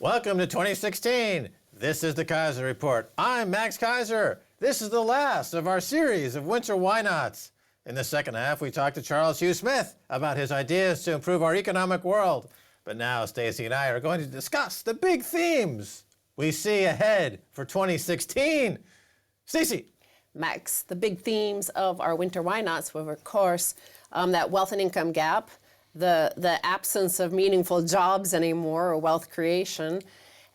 Welcome to 2016. This is the Keiser Report. I'm Max Keiser. This is the last of our series of winter why nots. In the second half, we talked to Charles Hugh Smith about his ideas to improve our economic world. But now Stacy and I are going to discuss the big themes we see ahead for 2016. Stacy. Max, the big themes of our winter why nots were, of course, that wealth and income gap, the absence of meaningful jobs anymore or wealth creation,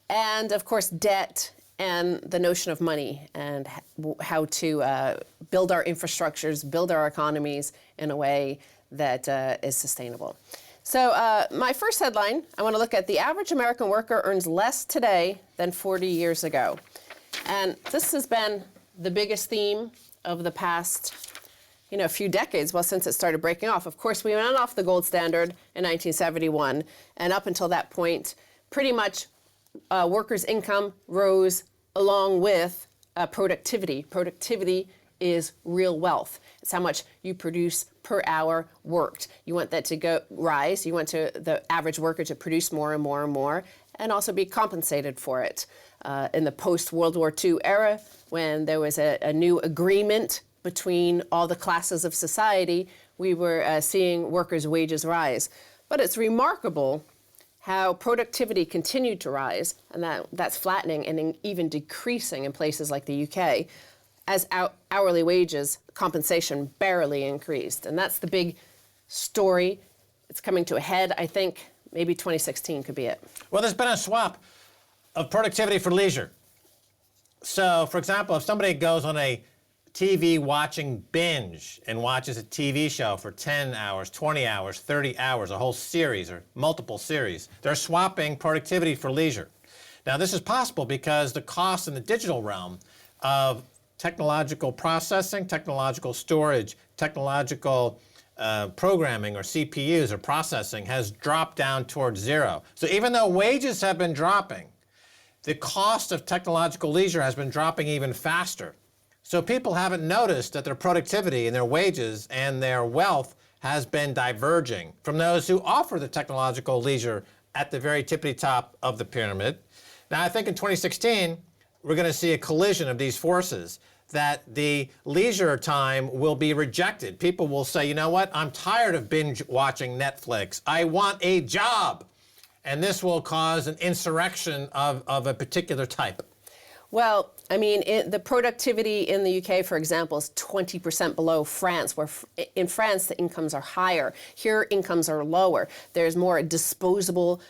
and of course debt and the notion of money and how to build our infrastructures, build our economies in a way that is sustainable. So my first headline, I want to look at the average American worker earns less today than 40 years ago. And this has been the biggest theme of the past few decades, well, since it started breaking off. Of course, we went off the gold standard in 1971, and up until that point, pretty much workers' income rose along with productivity. Productivity is real wealth. It's how much you produce per hour worked. You want that to rise. You want the average worker to produce more and more and more, and also be compensated for it. In the post-World War II era, when there was a new agreement between all the classes of society, we were seeing workers' wages rise. But it's remarkable how productivity continued to rise, and that's flattening and even decreasing in places like the UK, as hourly wages, compensation barely increased. And that's the big story. It's coming to a head. I think maybe 2016 could be it. Well, there's been a swap of productivity for leisure. So, for example, if somebody goes on a TV watching binge and watches a TV show for 10 hours, 20 hours, 30 hours, a whole series or multiple series, they're swapping productivity for leisure. Now, this is possible because the cost in the digital realm of technological processing, technological storage, technological programming or CPUs or processing has dropped down towards zero. So even though wages have been dropping, the cost of technological leisure has been dropping even faster. So people haven't noticed that their productivity and their wages and their wealth has been diverging from those who offer the technological leisure at the very tippity top of the pyramid. Now, I think in 2016, we're going to see a collision of these forces, that the leisure time will be rejected. People will say, you know what, I'm tired of binge watching Netflix. I want a job. And this will cause an insurrection of a particular type. Well, I mean, the productivity in the UK, for example, is 20% below France, where in France the incomes are higher. Here, incomes are lower. There's more disposable,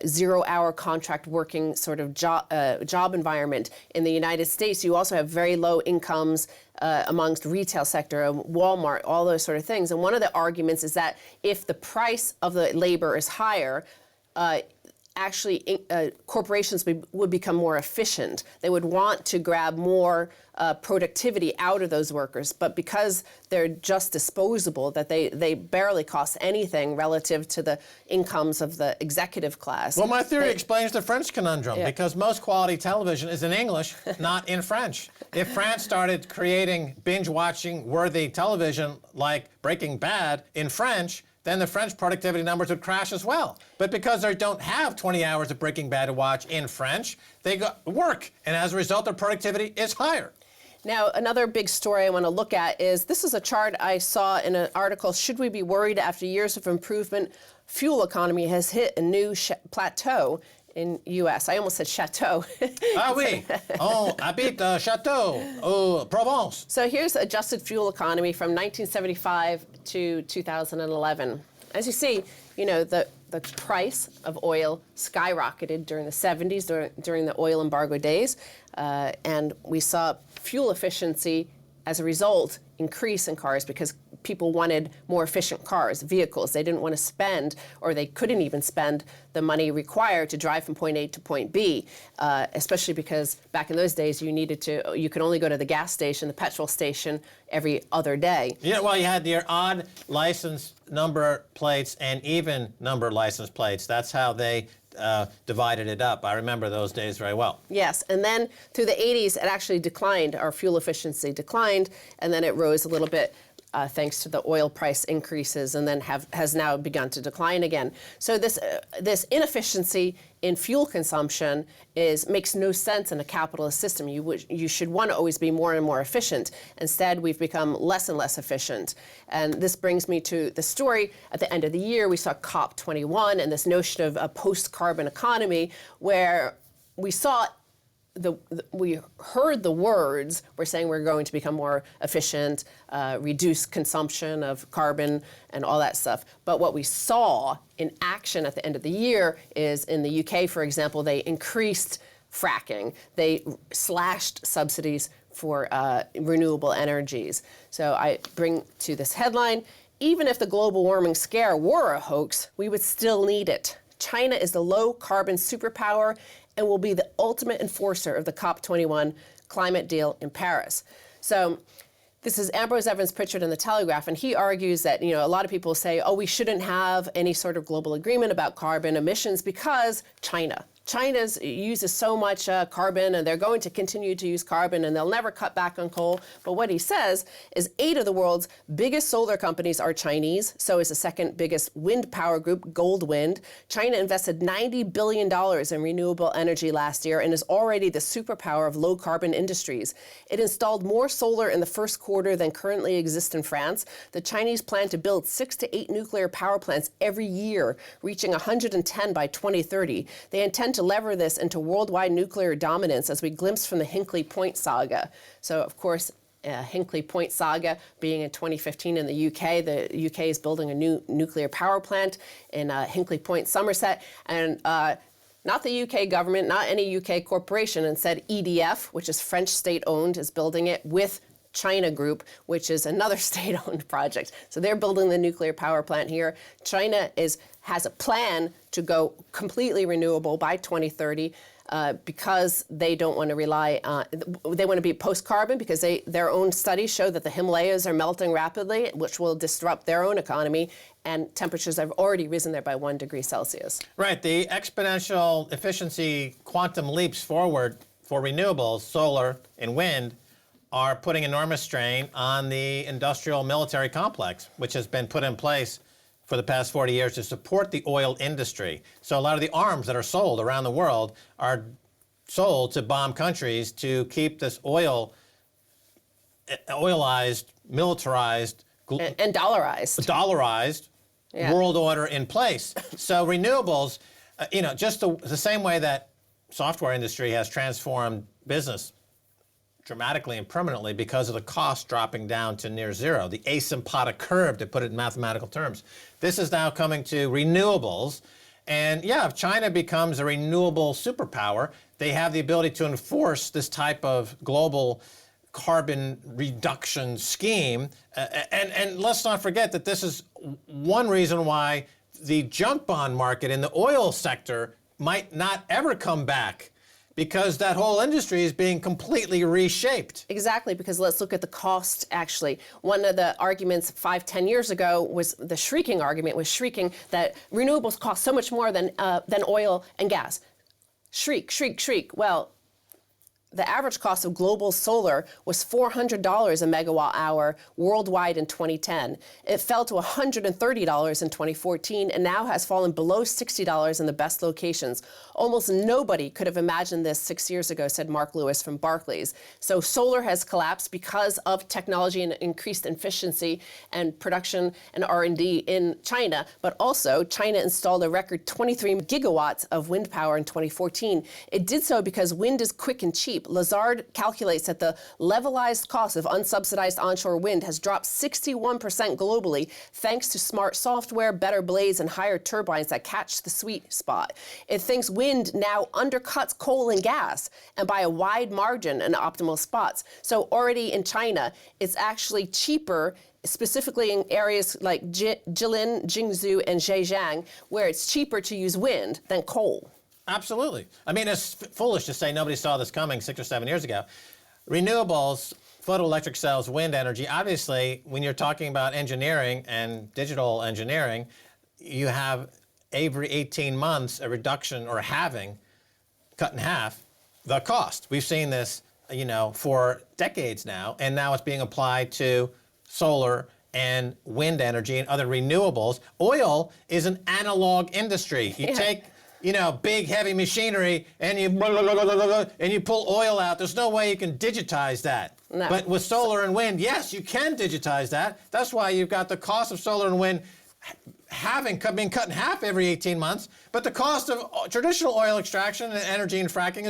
zero-hour contract working sort of job environment. In the United States, you also have very low incomes amongst retail sector, Walmart, all those sort of things. And one of the arguments is that if the price of the labor is higher, actually corporations would become more efficient. They would want to grab more productivity out of those workers, but because they're just disposable, that they barely cost anything relative to the incomes of the executive class. Well, my theory explains the French conundrum, because most quality television is in English, not in French. If France started creating binge-watching worthy television like Breaking Bad in French, then the French productivity numbers would crash as well. But because they don't have 20 hours of Breaking Bad to watch in French, they work, and as a result, their productivity is higher. Now, another big story I want to look at is, this is a chart I saw in an article, Should We Be Worried After Years of Improvement? Fuel economy has hit a new plateau in U.S. I almost said chateau. Ah oui, on habite château, Provence. So here's adjusted fuel economy from 1975 to 2011. As you see, the price of oil skyrocketed during the 70s, during the oil embargo days, and we saw fuel efficiency as a result increase in cars because people wanted more efficient cars, vehicles. They didn't want to spend, or they couldn't even spend, the money required to drive from point A to point B, especially because back in those days you could only go to the gas station, the petrol station, every other day. Yeah, well, you had your odd license number plates and even number license plates. That's how they divided it up. I remember those days very well. Yes, and then through the 80s, it actually declined. Our fuel efficiency declined, and then it rose a little bit thanks to the oil price increases, and then has now begun to decline again. So this inefficiency in fuel consumption makes no sense in a capitalist system. You should want to always be more and more efficient. Instead, we've become less and less efficient. And this brings me to the story. At the end of the year, we saw COP21 and this notion of a post-carbon economy, where we saw we heard the words. We're saying we're going to become more efficient, reduce consumption of carbon and all that stuff. But what we saw in action at the end of the year is, in the UK, for example, they increased fracking. They slashed subsidies for renewable energies. So I bring to this headline, even if the global warming scare were a hoax, we would still need it. China is the low carbon superpower and will be the ultimate enforcer of the COP21 climate deal in Paris. So this is Ambrose Evans Pritchard in The Telegraph, and he argues that, a lot of people say, oh, we shouldn't have any sort of global agreement about carbon emissions because China uses so much carbon, and they're going to continue to use carbon, and they'll never cut back on coal. But what he says is 8 of the world's biggest solar companies are Chinese. So is the second biggest wind power group, Goldwind. China invested $90 billion in renewable energy last year and is already the superpower of low carbon industries. It installed more solar in the first quarter than currently exist in France. The Chinese plan to build 6 to 8 nuclear power plants every year, reaching 110 by 2030. They intend to lever this into worldwide nuclear dominance, as we glimpsed from the Hinkley Point saga. So, of course, Hinkley Point saga being in 2015 in the UK. The UK is building a new nuclear power plant in Hinkley Point, Somerset. And not the UK government, not any UK corporation, instead EDF, which is French state-owned, is building it with China Group, which is another state-owned project. So they're building the nuclear power plant here. China has a plan to go completely renewable by 2030 because they don't want to rely on, they want to be post-carbon because their own studies show that the Himalayas are melting rapidly, which will disrupt their own economy, and temperatures have already risen there by 1 degree Celsius. Right, the exponential efficiency quantum leaps forward for renewables, solar and wind, are putting enormous strain on the industrial military complex, which has been put in place for the past 40 years to support the oil industry. So a lot of the arms that are sold around the world are sold to bomb countries to keep this oilized, militarized, and dollarized world order in place. So renewables, just the same way that software industry has transformed business dramatically and permanently because of the cost dropping down to near zero, the asymptotic curve, to put it in mathematical terms. This is now coming to renewables. And yeah, if China becomes a renewable superpower, they have the ability to enforce this type of global carbon reduction scheme. And let's not forget that this is one reason why the junk bond market in the oil sector might not ever come back, because that whole industry is being completely reshaped. Exactly, because let's look at the cost, actually. One of the arguments 5-10 years ago was the shrieking argument, that renewables cost so much more than oil and gas. Shriek, shriek, shriek. Well, the average cost of global solar was $400 a megawatt hour worldwide in 2010. It fell to $130 in 2014 and now has fallen below $60 in the best locations. Almost nobody could have imagined this 6 years ago, said Mark Lewis from Barclays. So solar has collapsed because of technology and increased efficiency and production and R&D in China. But also, China installed a record 23 gigawatts of wind power in 2014. It did so because wind is quick and cheap. Lazard calculates that the levelized cost of unsubsidized onshore wind has dropped 61% globally thanks to smart software, better blades, and higher turbines that catch the sweet spot. It thinks wind now undercuts coal and gas, and by a wide margin in optimal spots. So already in China, it's actually cheaper, specifically in areas like Jilin, Jingzhou, and Zhejiang, where it's cheaper to use wind than coal. Absolutely. I mean, it's foolish to say nobody saw this coming 6 or 7 years ago. Renewables, photoelectric cells, wind energy, obviously, when you're talking about engineering and digital engineering, you have every 18 months a reduction or halving, cut in half, the cost. We've seen this, for decades now, and now it's being applied to solar and wind energy and other renewables. Oil is an analog industry. You take big heavy machinery and you pull oil out. There's no way you can digitize that. No. But with solar and wind, yes, you can digitize that. That's why you've got the cost of solar and wind being cut in half every 18 months, but the cost of traditional oil extraction and energy and fracking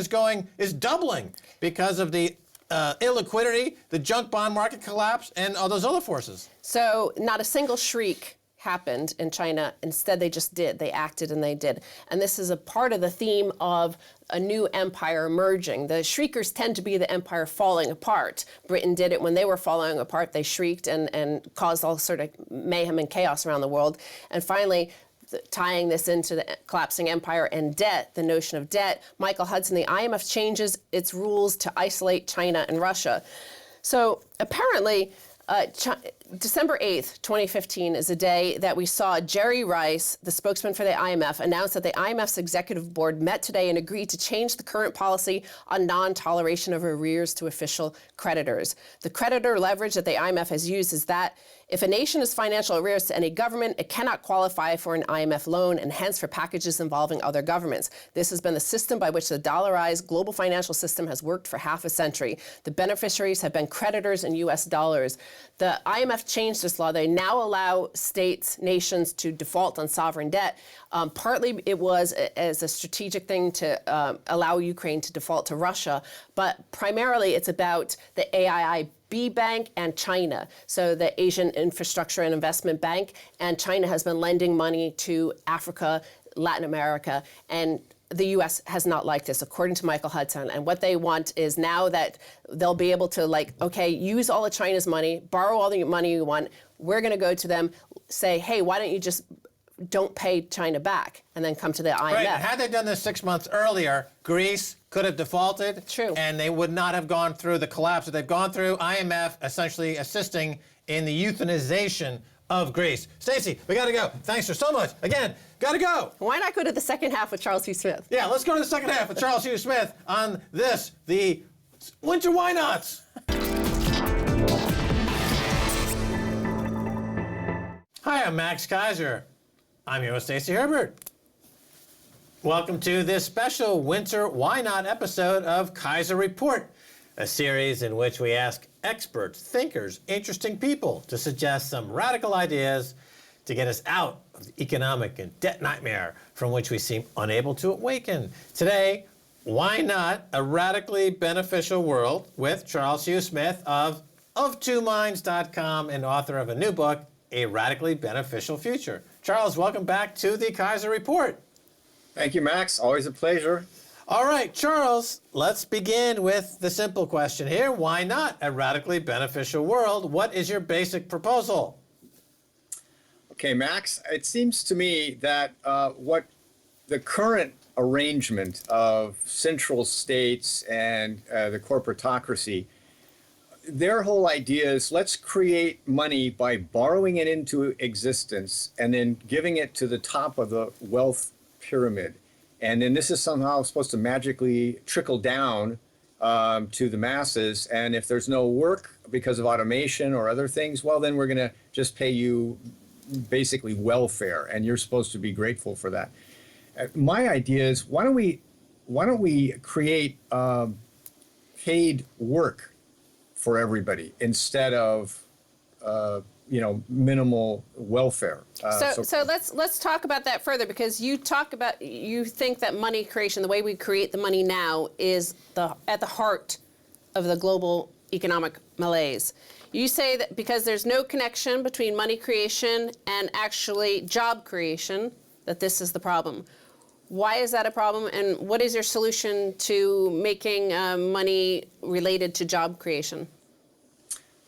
is doubling because of the illiquidity, the junk bond market collapse, and all those other forces. So not a single shriek happened in China. Instead, they just did. They acted and they did. And this is a part of the theme of a new empire emerging. The shriekers tend to be the empire falling apart. Britain did it when they were falling apart. They shrieked and caused all sort of mayhem and chaos around the world. And finally, tying this into the collapsing empire and debt, the notion of debt, Michael Hudson, the IMF changes its rules to isolate China and Russia. So apparently, December 8th, 2015 is a day that we saw Jerry Rice, the spokesman for the IMF, announce that the IMF's executive board met today and agreed to change the current policy on non-toleration of arrears to official creditors. The creditor leverage that the IMF has used is that if a nation has financial arrears to any government, it cannot qualify for an IMF loan and hence for packages involving other governments. This has been the system by which the dollarized global financial system has worked for half a century. The beneficiaries have been creditors in US dollars. The IMF changed this law. They now allow states, nations to default on sovereign debt. Partly it was as a strategic thing to allow Ukraine to default to Russia, but primarily it's about the AIIB Bank and China, so the Asian Infrastructure and Investment Bank, and China has been lending money to Africa, Latin America, and the U.S. has not liked this, according to Michael Hudson. And what they want is now that they'll be able to, use all of China's money, borrow all the money you want. We're going to go to them, say, hey, why don't you just don't pay China back, and then come to the IMF. Right. Had they done this 6 months earlier, Greece could have defaulted. True. And they would not have gone through the collapse that they've gone through. IMF essentially assisting in the euthanization of Greece. Stacy, we got to go. Thanks for so much. Again, got to go. Why not go to the second half with Charles Hugh Smith? Yeah, let's go to the second half with Charles Hugh Smith on this, the Winter Why Nots. Hi, I'm Max Keiser. I'm here with Stacy Herbert. Welcome to this special Winter Why Not episode of Keiser Report, a series in which we ask experts, thinkers, interesting people to suggest some radical ideas to get us out of the economic and debt nightmare from which we seem unable to awaken. Today, why not a radically beneficial world with Charles Hugh Smith of twominds.com and author of a new book, A Radically Beneficial Future. Charles, welcome back to the Keiser Report. Thank you, Max. Always a pleasure. All right, Charles, let's begin with the simple question here. Why not a radically beneficial world? What is your basic proposal? Okay, Max, it seems to me that what the current arrangement of central states and the corporatocracy, their whole idea is let's create money by borrowing it into existence and then giving it to the top of the wealth pyramid. And then this is somehow supposed to magically trickle down to the masses. And if there's no work because of automation or other things, well, then we're going to just pay you basically welfare, and you're supposed to be grateful for that. My idea is why don't we create paid work for everybody instead of minimal welfare. So let's talk about that further, because you think that money creation, the way we create the money now, is at the heart of the global economic malaise. You say that because there's no connection between money creation and actually job creation, that this is the problem. Why is that a problem, and what is your solution to making money related to job creation?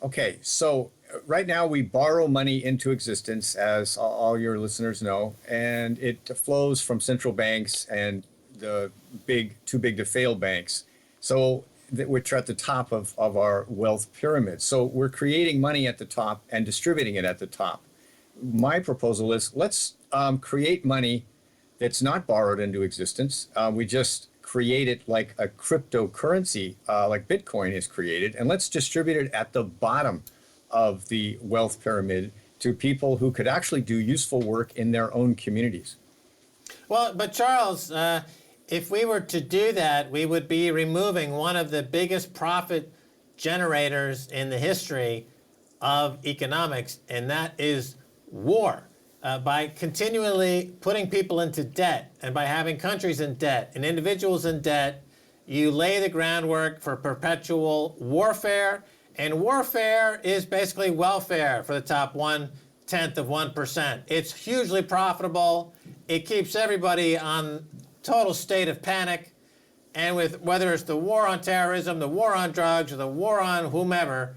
Okay, so right now we borrow money into existence, as all your listeners know, and it flows from central banks and the too big to fail banks, so which are at the top of our wealth pyramid. So we're creating money at the top and distributing it at the top. My proposal is let's create money that's not borrowed into existence. We just create it like a cryptocurrency, like Bitcoin is created, and let's distribute it at the bottom of the wealth pyramid to people who could actually do useful work in their own communities. Well, but Charles, if we were to do that, we would be removing one of the biggest profit generators in the history of economics, and that is war. By continually putting people into debt and by having countries in debt and individuals in debt, you lay the groundwork for perpetual warfare. And warfare is basically welfare for the top 1/10 of 1%. It's hugely profitable. It keeps everybody on total state of panic. And with whether it's the war on terrorism, the war on drugs, or the war on whomever,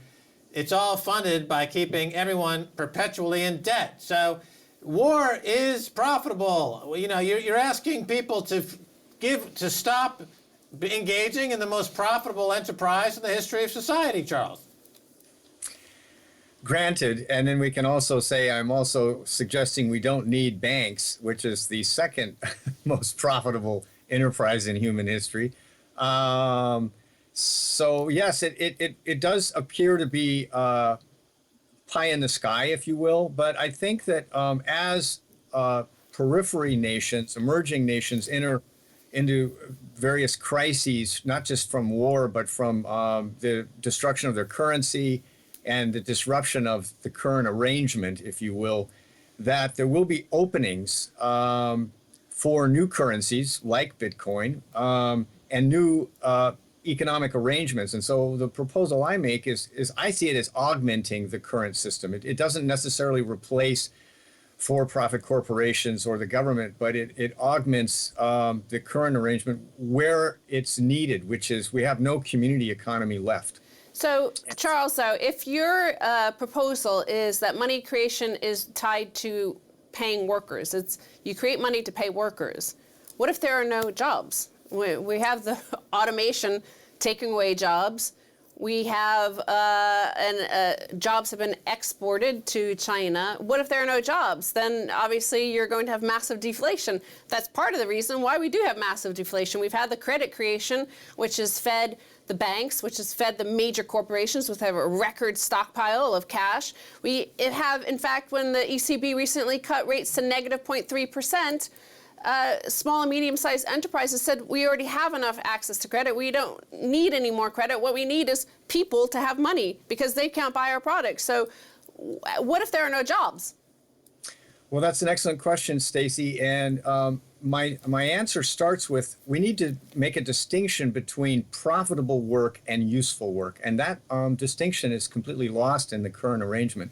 it's all funded by keeping everyone perpetually in debt. So war is profitable. You know, you're asking people to stop engaging in the most profitable enterprise in the history of society, Charles. Granted, and then we can also say I'm also suggesting we don't need banks, which is the second most profitable enterprise in human history. So yes, it does appear to be pie in the sky, if you will. But I think that as periphery nations, emerging nations, enter into various crises, not just from war, but from the destruction of their currency and the disruption of the current arrangement, if you will, that there will be openings for new currencies like Bitcoin and new economic arrangements. And so the proposal I make is I see it as augmenting the current system. It doesn't necessarily replace for-profit corporations or the government, but it augments the current arrangement where it's needed, which is we have no community economy left. So, Charles, though, if your proposal is that money creation is tied to paying workers, you create money to pay workers, what if there are no jobs? We have the automation taking away jobs. We have jobs have been exported to China. What if there are no jobs? Then obviously you're going to have massive deflation. That's part of the reason why we do have massive deflation. We've had the credit creation, which has fed the banks, which has fed the major corporations, which have a record stockpile of cash. It have, in fact, when the ECB recently cut rates to negative 0.3%, small and medium-sized enterprises said, we already have enough access to credit. We don't need any more credit. What we need is people to have money because they can't buy our products. So what if there are no jobs? Well, that's an excellent question, Stacy. And my answer starts with we need to make a distinction between profitable work and useful work. And that distinction is completely lost in the current arrangement.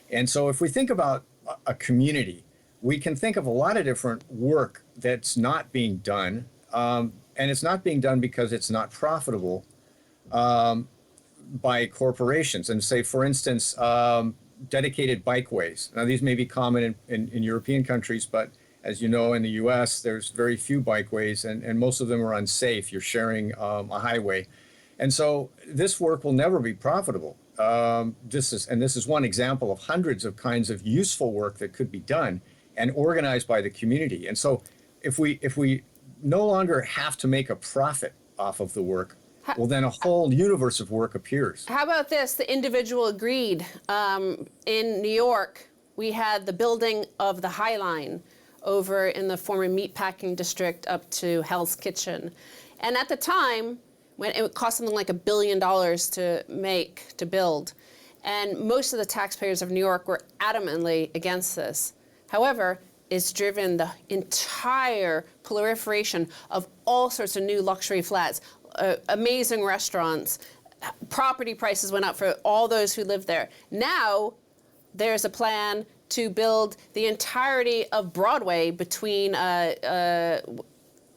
And so if we think about a community, we can think of a lot of different work that's not being done. And it's not being done because it's not profitable by corporations. And say, for instance, dedicated bikeways. Now, these may be common in European countries, but as you know, in the US, there's very few bikeways, and most of them are unsafe. You're sharing a highway. And so this work will never be profitable. This is one example of hundreds of kinds of useful work that could be done and organized by the community. And so if we no longer have to make a profit off of the work, well, then a whole universe of work appears. How about this? The individual agreed. In New York, we had the building of the High Line over in the former meatpacking district up to Hell's Kitchen. And at the time, when it cost something like $1 billion to build, and most of the taxpayers of New York were adamantly against this. However, it's driven the entire proliferation of all sorts of new luxury flats, amazing restaurants. Property prices went up for all those who lived there. Now, there's a plan to build the entirety of Broadway between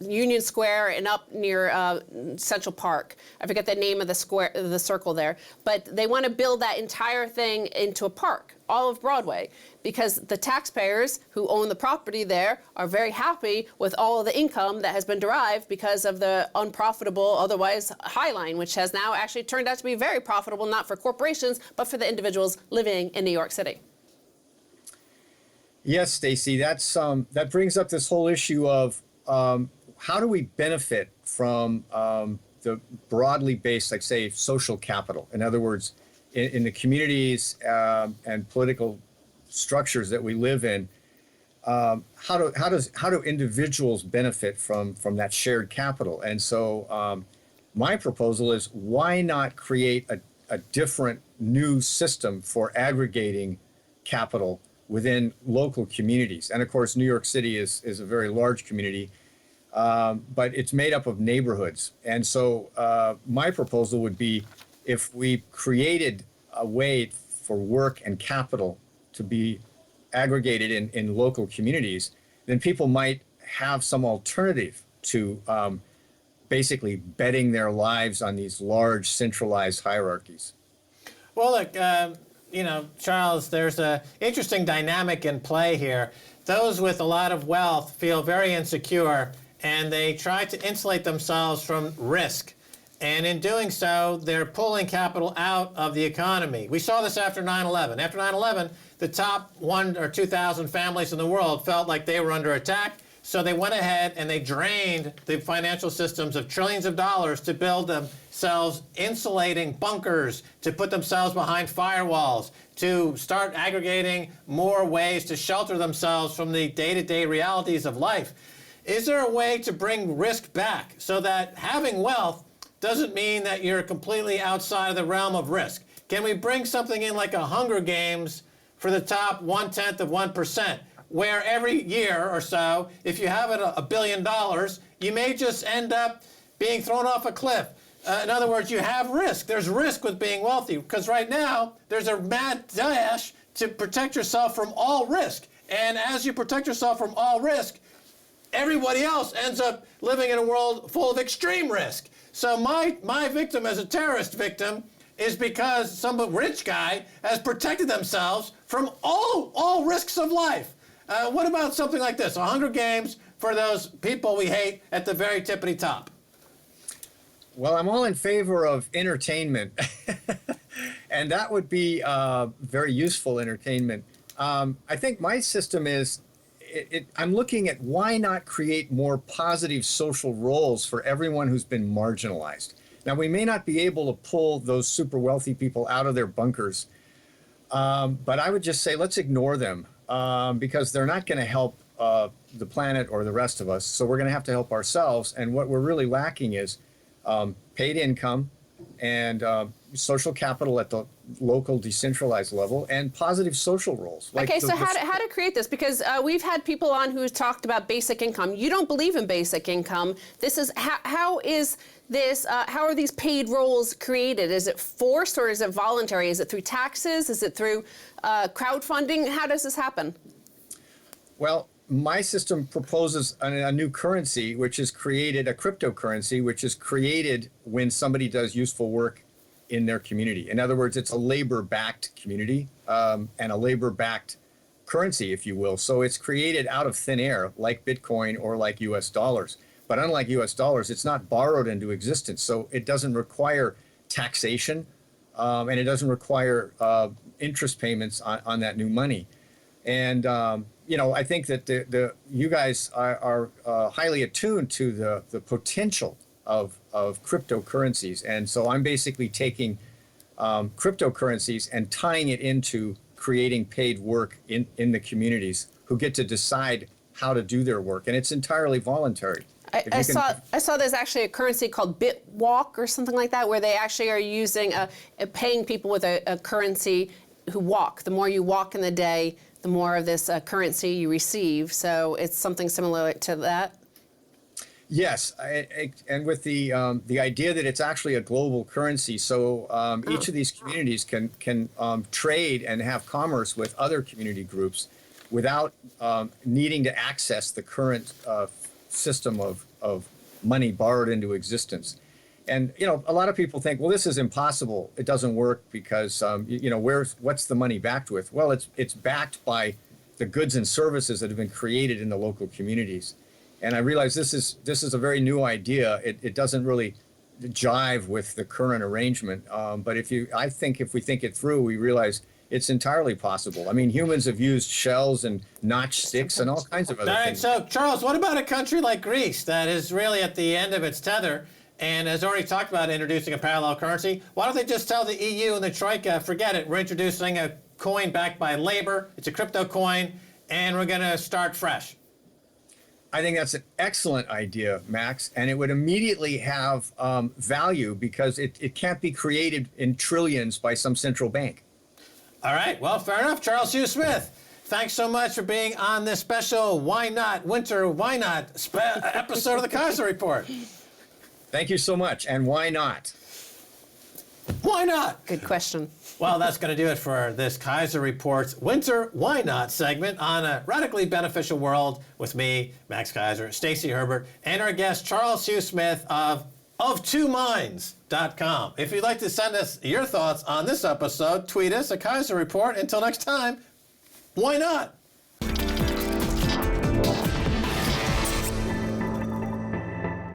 Union Square and up near Central Park. I forget the name of the square, the circle there. But they want to build that entire thing into a park, all of Broadway, because the taxpayers who own the property there are very happy with all of the income that has been derived because of the unprofitable, otherwise High Line, which has now actually turned out to be very profitable, not for corporations, but for the individuals living in New York City. Yes, Stacy, that brings up this whole issue of how do we benefit from the broadly based, like say, social capital? In other words, in the communities and political structures that we live in, how do individuals benefit from that shared capital? And so my proposal is, why not create a different new system for aggregating capital within local communities? And of course, New York City is a very large community, but it's made up of neighborhoods. And so my proposal would be, if we created a way for work and capital to be aggregated in local communities, then people might have some alternative to basically betting their lives on these large centralized hierarchies. Well, look, Charles, there's an interesting dynamic in play here. Those with a lot of wealth feel very insecure, and they try to insulate themselves from risk. And in doing so, they're pulling capital out of the economy. We saw this after 9/11. After 9/11, the top 1,000 or 2,000 families in the world felt like they were under attack. So they went ahead and they drained the financial systems of trillions of dollars to build themselves insulating bunkers, to put themselves behind firewalls, to start aggregating more ways to shelter themselves from the day-to-day realities of life. Is there a way to bring risk back so that having wealth doesn't mean that you're completely outside of the realm of risk? Can we bring something in like a Hunger Games for the top 1/10%, where every year or so, if you have $1 billion, you may just end up being thrown off a cliff? In other words, you have risk. There's risk with being wealthy, because right now there's a mad dash to protect yourself from all risk. And as you protect yourself from all risk, everybody else ends up living in a world full of extreme risk. So my victim as a terrorist victim is because some rich guy has protected themselves from all risks of life. What about something like this, a Hunger Games for those people we hate at the very tippity top? Well, I'm all in favor of entertainment, and that would be very useful entertainment. I think my system is, I'm looking at, why not create more positive social roles for everyone who's been marginalized. Now, we may not be able to pull those super wealthy people out of their bunkers, but I would just say, let's ignore them, because they're not going to help the planet or the rest of us. So we're going to have to help ourselves. And what we're really lacking is paid income and social capital at the local decentralized level, and positive social roles. Okay, so how to create this? Because we've had people on who talked about basic income. You don't believe in basic income. This is how are these paid roles created? Is it forced or is it voluntary? Is it through taxes? Is it through crowdfunding? How does this happen? Well, my system proposes a new currency, which is created, a cryptocurrency, which is created when somebody does useful work in their community. In other words, it's a labor-backed community and a labor-backed currency, if you will. So it's created out of thin air, like Bitcoin or like US dollars. But unlike US dollars, it's not borrowed into existence. So it doesn't require taxation, and it doesn't require interest payments on that new money. And I think that you guys are highly attuned to the potential of cryptocurrencies. And so I'm basically taking cryptocurrencies and tying it into creating paid work in the communities, who get to decide how to do their work. And it's entirely voluntary. I saw there's actually a currency called BitWalk or something like that, where they actually are using paying people with a currency who walk. The more you walk in the day, the more of this currency you receive. So it's something similar to that. Yes, and with the idea that it's actually a global currency, so each of these communities can trade and have commerce with other community groups without needing to access the current system of money borrowed into existence. And a lot of people think, well, this is impossible. It doesn't work because what's the money backed with? Well, it's backed by the goods and services that have been created in the local communities. And I realize this is a very new idea. It doesn't really jive with the current arrangement. But I think if we think it through, we realize it's entirely possible. I mean, humans have used shells and notch sticks and all kinds of other things. All right, so Charles, what about a country like Greece that is really at the end of its tether and has already talked about introducing a parallel currency? Why don't they just tell the EU and the Troika, forget it, we're introducing a coin backed by labor, it's a crypto coin, and we're going to start fresh. I think that's an excellent idea, Max, and it would immediately have value because it can't be created in trillions by some central bank. All right, well, fair enough. Charles Hugh Smith, thanks so much for being on this special Why Not Winter Why Not episode of the Keiser Report. Thank you so much, and why not? Why not? Good question. Well, that's going to do it for this Keiser Report's Winter Why Not segment on a radically beneficial world with me, Max Keiser, Stacy Herbert, and our guest, Charles Hugh Smith of twominds.com. If you'd like to send us your thoughts on this episode, tweet us at Keiser Report. Until next time, why not?